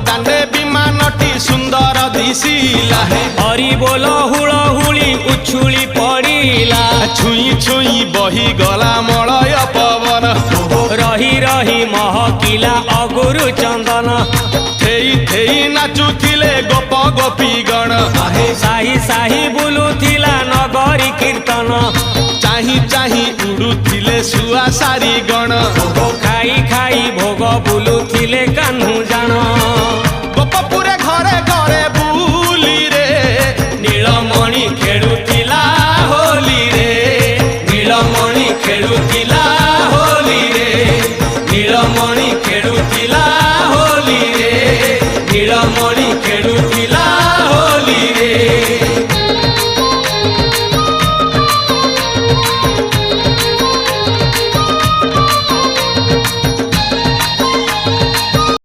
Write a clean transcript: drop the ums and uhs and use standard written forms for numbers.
दाने विमानटी सुंदर दिशिला हरि बोल हुलहुली उछुली पड़िला छुई छुई बही गला मलय पवन रही रही महकिला अगुरु चंदन थेई थेई नाचुथिले गोप गोपी गण साही साही बुलुथिला नगरी कीर्तन चाही चाही उड़ुथिले सुआ सारी गण खाई खाई भोग बुलुथिले कान्हू जान गोपपुरे घरे घरे बुली रे नीलमणि खेलुथिला होली रे नीलमणि खेलुथिला होली रे नीलमणि खेलुथिला होली रे नीलमणि खेलु